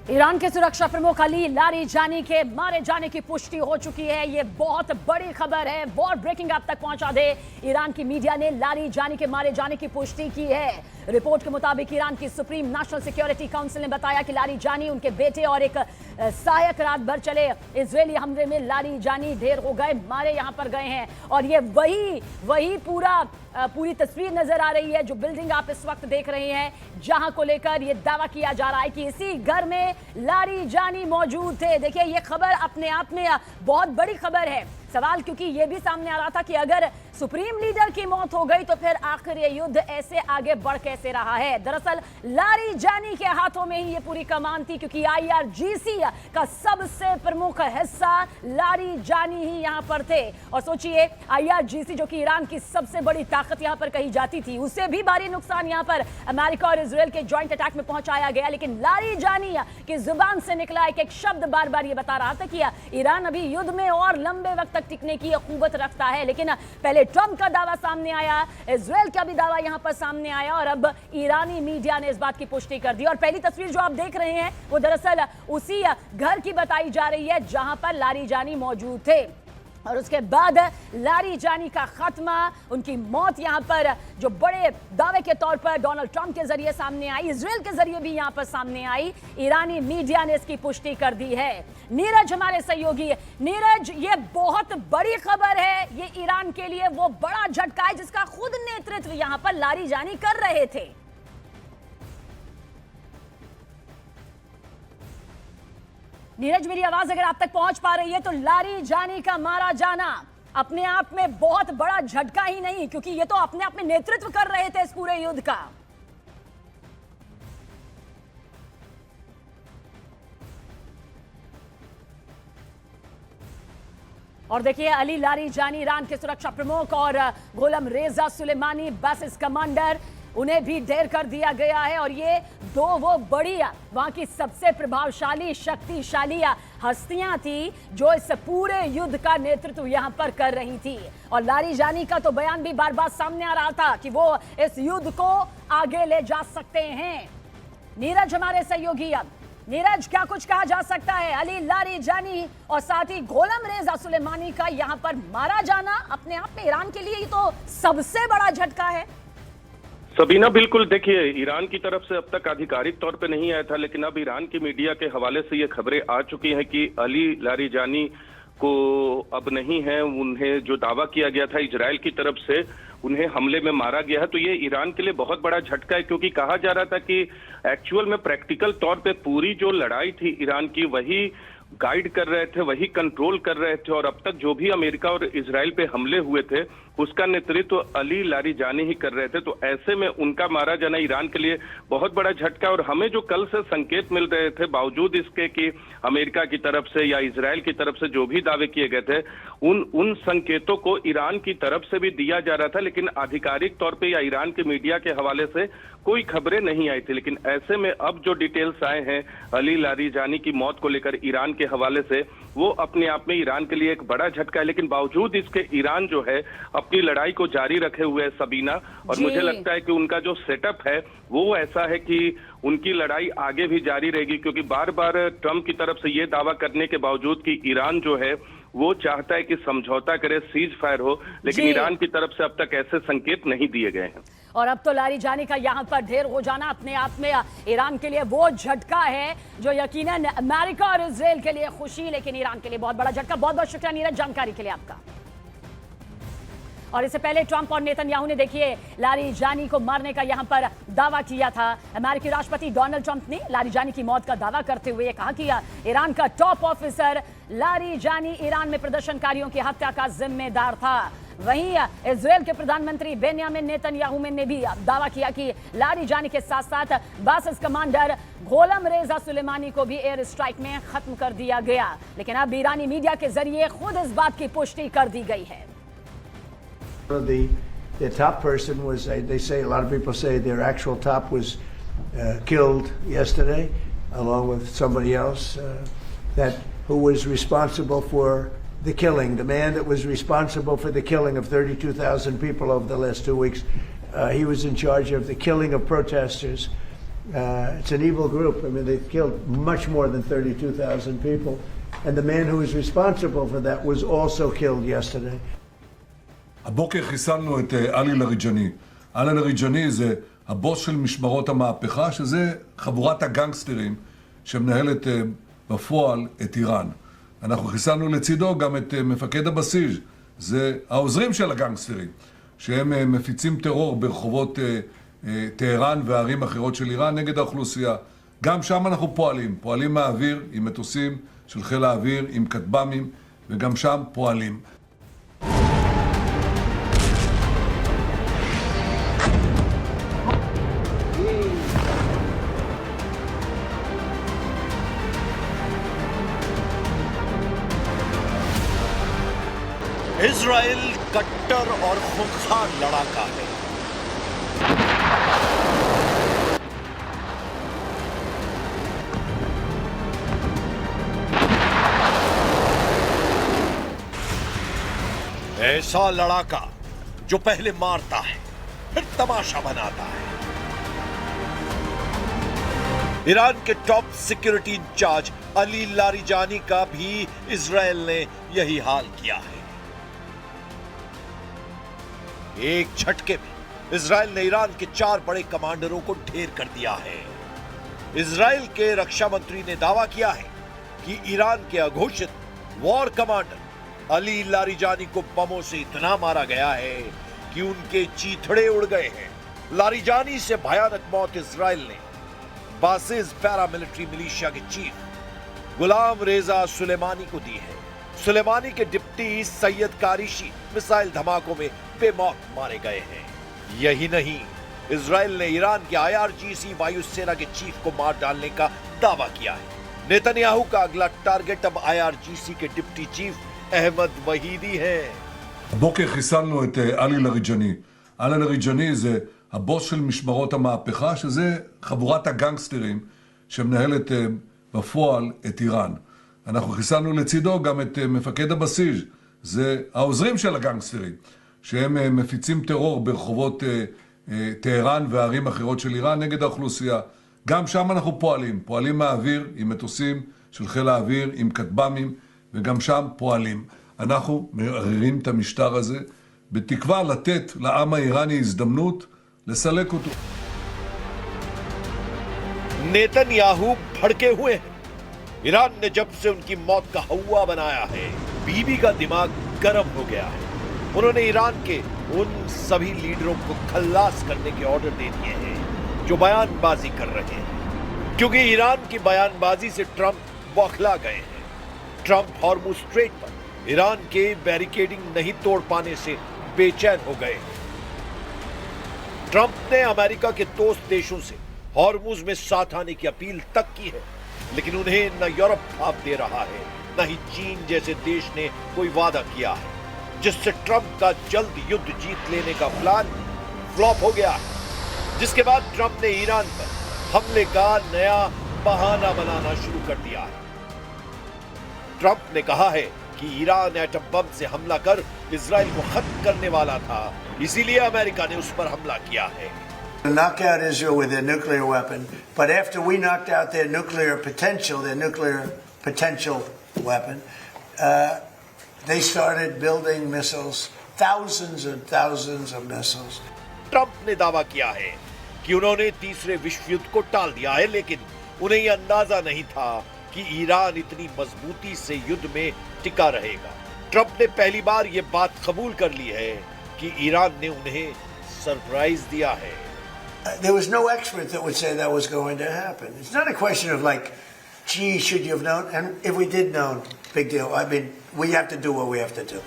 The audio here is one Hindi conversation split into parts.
ईरान के सुरक्षा प्रमुख अली लारीजानी के मारे जाने की पुष्टि हो चुकी है। ये बहुत बड़ी खबर है, वॉर ब्रेकिंग आप तक पहुंचा दे। ईरान की मीडिया ने लारीजानी के मारे जाने की पुष्टि की है। रिपोर्ट के मुताबिक ईरान की सुप्रीम नेशनल सिक्योरिटी काउंसिल ने बताया कि लारीजानी, उनके बेटे और एक सहायक रात भर चले इजरायली हमले में लारीजानी ढेर हो गए, मारे यहां पर गए हैं। और ये वही पूरी तस्वीर नजर आ रही है जो बिल्डिंग आप इस वक्त देख रहे हैं, जहां को लेकर यह दावा किया जा रहा है कि इसी घर में लारीजानी मौजूद थे। देखिए, यह खबर अपने आप में बहुत बड़ी खबर है। सवाल क्योंकि यह भी सामने आ रहा था कि अगर सुप्रीम लीडर की मौत हो गई तो फिर आखिर ये युद्ध ऐसे आगे बढ़ कैसे रहा है। दरअसल लारीजानी के हाथों में ही ये पूरी कमान थी, क्योंकि IRGC का सबसे प्रमुख हिस्सा लारीजानी ही यहां पर थे। और सोचिए, IRGC जो कि ईरान की सबसे बड़ी ताकत यहां पर कही जाती थी, उसे भी भारी नुकसान यहां पर अमेरिका और इजरायल के जॉइंट अटैक में पहुंचाया गया। लेकिन लारीजानी की जुबान से निकला एक शब्द बार बार ये बता रहा था कि ईरान अभी युद्ध में और लंबे वक्त तक टिकने की कुव्वत रखता है। लेकिन पहले ट्रंप का दावा सामने आया, इजरायल का भी दावा यहां पर सामने आया, और अब ईरानी मीडिया ने इस बात की पुष्टि कर दी। और पहली तस्वीर जो आप देख रहे हैं वो दरअसल उसी घर की बताई जा रही है जहां पर लारीजानी मौजूद थे। और उसके बाद लारीजानी का खात्मा, उनकी मौत यहां पर जो बड़े दावे के तौर पर डोनाल्ड ट्रंप के जरिए सामने आई, इजरायल के जरिए भी यहां पर सामने आई। ईरानी मीडिया ने इसकी पुष्टि कर दी है। नीरज हमारे सहयोगी, नीरज, ये बहुत बड़ी खबर है। ये ईरान के लिए वो बड़ा झटका है जिसका खुद नेतृत्व यहां पर लारीजानी कर रहे थे। नीरज, मेरी आवाज अगर आप तक पहुंच पा रही है तो लारीजानी का मारा जाना अपने आप में बहुत बड़ा झटका ही नहीं, क्योंकि ये तो अपने आप में नेतृत्व कर रहे थे इस पूरे युद्ध का। और देखिए, अली लारीजानी ईरान के सुरक्षा प्रमुख और गोलम रेजा सुलेमानी बेसिस कमांडर, उन्हें भी ढेर कर दिया गया है। और ये दो वो बड़ी वहां की सबसे प्रभावशाली, शक्तिशाली हस्तियां थी जो इस पूरे युद्ध का नेतृत्व यहां पर कर रही थी। और लारीजानी का तो बयान भी बार बार सामने आ रहा था कि वो इस युद्ध को आगे ले जा सकते हैं। नीरज हमारे सहयोगी, अब नीरज, क्या कुछ कहा जा सकता है? अली लारीजानी और साथ ही गोलम रेजा सुलेमानी का यहां पर मारा जाना अपने आप में ईरान के लिए ही तो सबसे बड़ा झटका है। सबीना, बिल्कुल। देखिए, ईरान की तरफ से अब तक आधिकारिक तौर पे नहीं आया था, लेकिन अब ईरान की मीडिया के हवाले से ये खबरें आ चुकी हैं कि अली लारीजानी को अब नहीं है। उन्हें जो दावा किया गया था इजरायल की तरफ से, उन्हें हमले में मारा गया है। तो ये ईरान के लिए बहुत बड़ा झटका है, क्योंकि कहा जा रहा था कि एक्चुअल में प्रैक्टिकल तौर पे पूरी जो लड़ाई थी ईरान की, वही गाइड कर रहे थे, वही कंट्रोल कर रहे थे। और अब तक जो भी अमेरिका और इजरायल पे हमले हुए थे उसका नेतृत्व अली लारीजानी ही कर रहे थे। तो ऐसे में उनका मारा जाना ईरान के लिए बहुत बड़ा झटका। और हमें जो कल से संकेत मिल रहे थे, बावजूद इसके कि अमेरिका की तरफ से या इजरायल की तरफ से जो भी दावे किए गए थे, उन संकेतों को ईरान की तरफ से भी दिया जा रहा था, लेकिन आधिकारिक तौर पर या ईरान के मीडिया के हवाले से कोई खबरें नहीं आई थी। लेकिन ऐसे में अब जो डिटेल्स आए हैं अली लारीजानी की मौत को लेकर ईरान के हवाले से, वो अपने आप में ईरान के लिए एक बड़ा झटका है। लेकिन बावजूद इसके ईरान जो है अपनी लड़ाई को जारी रखे हुए है, सबीना। और मुझे लगता है कि उनका जो सेटअप है वो ऐसा है कि उनकी लड़ाई आगे भी जारी रहेगी, क्योंकि बार बार ट्रंप की तरफ से ये दावा करने के बावजूद कि ईरान जो है वो चाहता है कि समझौता करे, सीज फायर हो, लेकिन ईरान की तरफ से अब तक ऐसे संकेत नहीं दिए गए हैं। और अब तो लारीजानी का यहां पर ढेर हो जाना अपने आप में ईरान के लिए वो झटका है जो यकीनन अमेरिका और इजरायल के लिए खुशी, लेकिन ईरान के लिए बहुत बड़ा झटका। बहुत बहुत शुक्रिया नीरज, जानकारी के लिए आपका। और इससे पहले ट्रंप और नेतन्याहू ने, देखिए, लारीजानी को मारने का यहां पर दावा किया था। अमेरिकी राष्ट्रपति डोनाल्ड ट्रंप ने लारीजानी की मौत का दावा करते हुए कहा कि ईरान का टॉप ऑफिसर लारीजानी ईरान में प्रदर्शनकारियों की हत्या का जिम्मेदार था। वहीं इजरायल के प्रधानमंत्री बेन्यामिन नेतन्याहू ने भी दावा किया कि लारीजानी के साथ साथ बेसिस कमांडर गोलम रेजा सुलेमानी को भी एयर स्ट्राइक में खत्म कर दिया गया। लेकिन अब ईरानी मीडिया के जरिए खुद इस बात की पुष्टि कर दी गई है। The top person was, they say, a lot of people say their actual top was killed yesterday, along with somebody else who was responsible for the killing. The man that was responsible for the killing of 32,000 people over the last 2 weeks, he was in charge of the killing of protesters It's an evil group. I mean, they've killed much more than 32,000 people. And the man who is responsible for that was also killed yesterday. הבוקר חיסלנו את עלי לריג'אני. עלי לריג'אני זה הבוס של משמרות המהפכה, שזה חבורת הגנגסטרים שמנהלת בפועל את איראן. אנחנו חיסלנו לצידו גם את מפקד הבסיס, זה העוזרים של הגנגסטרים, שהם מפיצים טרור ברחובות טהרן וערים אחרות של איראן נגד האוכלוסייה. גם שם אנחנו פועלים מהאוויר עם מטוסים של חיל האוויר, עם כטב"מים, וגם שם פועלים. Israel कट्टर और खूंखार लड़ाका है। ऐसा लड़ाका जो पहले मारता है फिर तमाशा बनाता है। ईरान के top security in charge Ali Larijani का भी इजराइल ने यही हाल किया है। एक झटके में इजराइल ने ईरान के 4 बड़े कमांडरों को ढेर कर दिया है। इजराइल के रक्षा मंत्री ने दावा किया है कि ईरान के अघोषित वॉर कमांडर अली लारिजानी को बमों से इतना मारा गया है कि उनके चीथड़े उड़ गए हैं। लारिजानी से भयानक मौत इजराइल ने बासिज पैरामिलिट्री मिलिशिया के चीफ गुलाम रेजा सुलेमानी को दी है। सुलेमानी के डिप्टी सैयद कारिशी मिसाइल धमाकों में बेमौत मारे गए हैं। यही नहीं, इजराइल ने ईरान के IRGC वायुसेना के चीफ को मार डालने का दावा किया है। नेतन्याहू का अगला टारगेट अब IRGC के डिप्टी चीफ अहमद वहीदी है। הבוקר חיסלנו את עלי לריג'אני. עלי לריג'אני זה הבוס של משמרות המהפכה, שזה חבורת הגנגסטרים שמנהלת בפועל את איראן. אנחנו חיסלנו לצידו גם את מפקד הבסיס, זה העוזרים של הגנגסטרים, שהם מפיצים טרור ברחובות טהרן וערים אחרות של איראן נגד האוכלוסייה. גם שם אנחנו פועלים מהאוויר עם מטוסים של חיל האוויר, עם כטב"מים, וגם שם פועלים. אנחנו מערערים את המשטר הזה בתקווה לתת לעם האיראני הזדמנות לסלק אותו. नेतन्याहू भड़के हुए हैं। ईरान ने जब से उनकी मौत का हवा बनाया है, बीबी का दिमाग गर्म हो गया है। उन्होंने ईरान के उन सभी लीडरों को खल्लास करने के ऑर्डर दे दिए हैं जो बयानबाजी कर रहे हैं, क्योंकि ईरान की बयानबाजी से ट्रंप बौखला गए हैं। ट्रंप हॉर्मुज स्ट्रेट पर ईरान के बैरिकेडिंग नहीं तोड़ पाने से बेचैन हो गए हैं। ट्रंप ने अमेरिका के दोस्त देशों से हॉर्मुज में साथ आने की अपील तक की है, लेकिन उन्हें न यूरोप भाप दे रहा है, न ही चीन जैसे देश ने कोई वादा किया है, जिससे ट्रंप का जल्द युद्ध जीत लेने का प्लान फ्लॉप हो गया है। जिसके बाद ट्रंप ने ईरान पर हमले का नया बहाना बनाना शुरू कर दिया है। ट्रंप ने कहा है कि ईरान एटम बम से हमला कर इजराइल को खत्म करने वाला था, इसीलिए अमेरिका ने उस पर हमला किया है। Knock out Israel with their nuclear weapon, but after we knocked out their nuclear potential weapon, they started building missiles, thousands and thousands of missiles. Trump ने दावा किया है कि उन्होंने तीसरे विश्व युद्ध को टाल दिया है, लेकिन उन्हें यह अंदाजा नहीं था कि ईरान इतनी मजबूती से युद्ध में टिका रहेगा। ट्रंप ने पहली बार यह बात कबूल कर ली है कि ईरान ने उन्हें सरप्राइज दिया है। There was no expert that would say that was going to happen. It's not a question of like, gee, should you have known? And if we did know, big deal. I mean, we have to do what we have to do.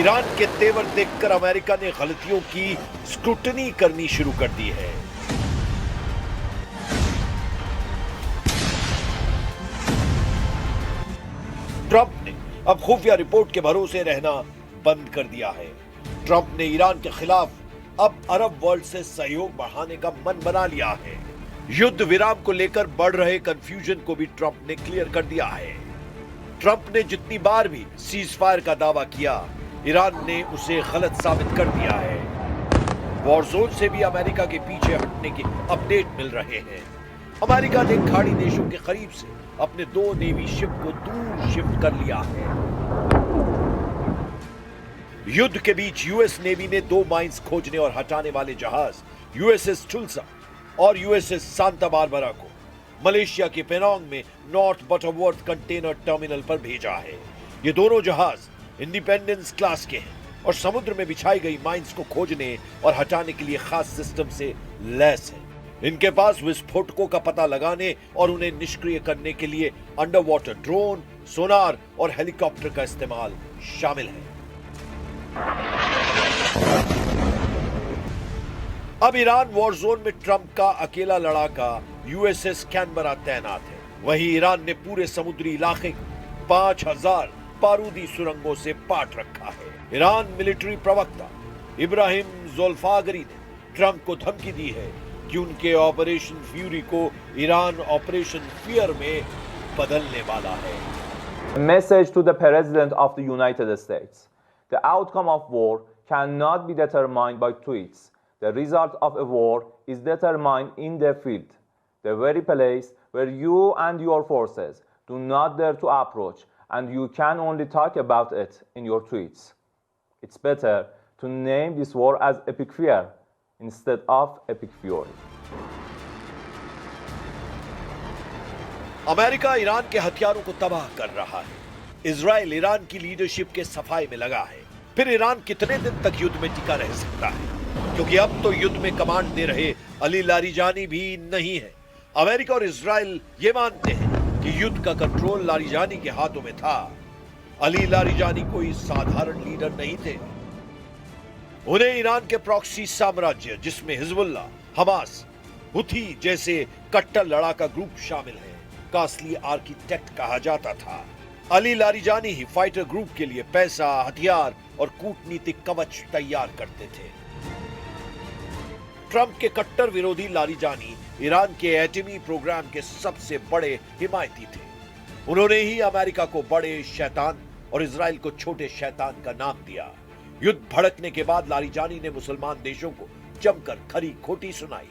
Iran के तेवर देखकर अमेरिका ने गलतियों की स्क्रूटनी करनी शुरू कर दी है। ट्रंप ने अब खुफिया रिपोर्ट के भरोसे रहना बंद कर दिया है। ट्रंप ने ईरान के खिलाफ अब अरब वर्ल्ड से सहयोग बढ़ाने का मन बना लिया है। युद्ध विराम को लेकर बढ़ रहे कंफ्यूजन को भी ट्रंप ने क्लियर कर दिया है। ट्रंप ने जितनी बार भी सीज फायर का दावा किया, ईरान ने उसे गलत साबित कर दिया है। वॉर जोन से भी अमेरिका के पीछे हटने के अपडेट मिल रहे हैं। अमेरिका ने खाड़ी देशों के करीब से अपने 2 नेवी शिप को दूर शिफ्ट कर लिया है। युद्ध के बीच यूएस नेवी ने 2 माइंस खोजने और हटाने वाले जहाज यूएसएस टुल्सा और यूएसएस सांता बारबरा को मलेशिया के पेनांग में नॉर्थ बटरवर्थ कंटेनर टर्मिनल पर भेजा है। ये दोनों जहाज इंडिपेंडेंस क्लास के हैं और समुद्र में बिछाई गई माइंस को खोजने और हटाने के लिए खास सिस्टम से लैस है। इनके पास विस्फोटकों का पता लगाने और उन्हें निष्क्रिय करने के लिए अंडर वाटर ड्रोन, सोनार और हेलीकॉप्टर का इस्तेमाल शामिल है। अब ईरान वॉर जोन में ट्रंप का अकेला लड़ाका यूएसएस कैनबरा तैनात है। वहीं ईरान ने पूरे समुद्री इलाके को 5000 बारूदी सुरंगों से पाट रखा है। ईरान मिलिट्री प्रवक्ता इब्राहिम ज़ोल्फागरी ने ट्रंप को धमकी दी है कि उनके ऑपरेशन फ्यूरी को ईरान ऑपरेशन फियर में बदलने वाला है। Message to the President of the United States. The outcome of war cannot be determined by tweets. The result of a war is determined in the field, the very place where you and your forces do not dare to approach, and you can only talk about it in your tweets. It's better to name this war as Epic Fear instead of Epic Fury. America Iran के हथियारों को तबाह कर रहा है। इजराइल ईरान की लीडरशिप के सफाई में लगा है। फिर ईरान कितने दिन तक युद्ध में टिका रह सकता है? क्योंकि अब तो युद्ध में कमांड दे रहे अली लारिजानी भी नहीं है। अमेरिका और इजराइल ये मानते हैं कि युद्ध का कंट्रोल लारिजानी के हाथों में था। अली लारिजानी कोई साधारण लीडर नहीं थे। उन्हें ईरान के प्रॉक्सी साम्राज्य, जिसमें हिजबुल्लाह, हमास, हुथी जैसे कट्टर लड़ाका ग्रुप शामिल है, का असली आर्किटेक्ट कहा जाता था। अली लारिजानी ही फाइटर ग्रुप के लिए पैसा, हथियार और कूटनीतिक कवच तैयार करते थे। ट्रंप के कट्टर विरोधी लारिजानी ईरान के एटमी प्रोग्राम के सबसे बड़े हिमायती थे। उन्होंने ही अमेरिका को बड़े शैतान और इजराइल को छोटे शैतान का नाम दिया। युद्ध भड़कने के बाद लारिजानी ने मुसलमान देशों को जमकर खरी खोटी सुनाई।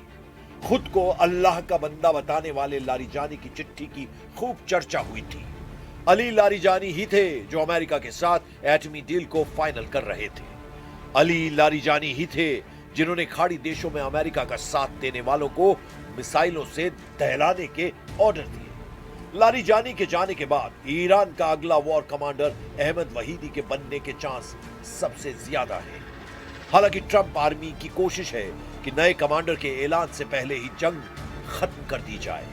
खुद को अल्लाह का बंदा बताने वाले लारिजानी की चिट्ठी की खूब चर्चा हुई थी। अली लारिजानी ही थे जो अमेरिका के साथ एटमी डील को फाइनल कर रहे थे। अली लारिजानी ही थे जिन्होंने खाड़ी देशों में अमेरिका का साथ देने वालों को मिसाइलों से दहलाने के ऑर्डर दिए। लारिजानी के जाने के बाद ईरान का अगला वॉर कमांडर अहमद वहीदी के बनने के चांस सबसे ज्यादा है। हालांकि ट्रंप आर्मी की कोशिश है कि नए कमांडर के ऐलान से पहले ही जंग खत्म कर दी जाए।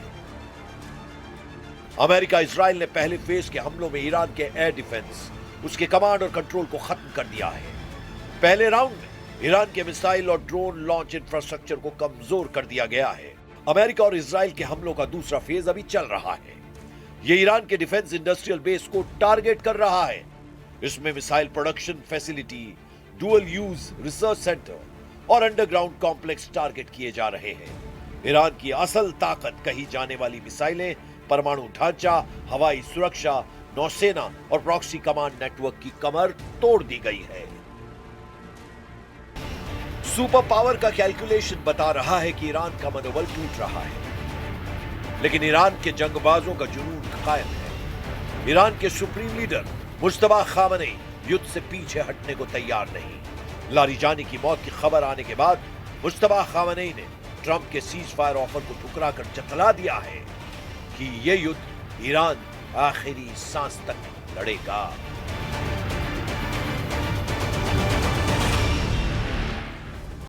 अमेरिका इजराइल ने पहले फेज के हमलों में ईरान के एयर डिफेंस, उसके कमांड और कंट्रोल को खत्म कर दिया है। पहले राउंड में ईरान के मिसाइल और ड्रोन लॉन्च इंफ्रास्ट्रक्चर को कमजोर कर दिया गया है। अमेरिका और इजराइल के हमलों का दूसरा फेज अभी चल रहा है। ये ईरान के डिफेंस इंडस्ट्रियल बेस को टारगेट कर रहा है। इसमें missile production facility, dual use research centre और अंडरग्राउंड कॉम्प्लेक्स टारगेट किए जा रहे हैं। ईरान की असल ताकत कही जाने वाली मिसाइलें, परमाणु ढांचा, हवाई सुरक्षा, नौसेना और प्रॉक्सी कमांड नेटवर्क की कमर तोड़ दी गई है। सुपर पावर का कैलकुलेशन बता रहा है कि ईरान का मनोबल टूट रहा है, लेकिन ईरान के जंगबाजों का जुनून कायम है। ईरान के सुप्रीम लीडर मुज्तबा खामनेई युद्ध से पीछे हटने को तैयार नहीं। लारिजानी की मौत की खबर आने के बाद मुज्तबा खामनेई ने ट्रंप के सीज फायर ऑफर को ठुकराकर जतला दिया है कि यह युद्ध ईरान आखिरी सांस तक लड़ेगा।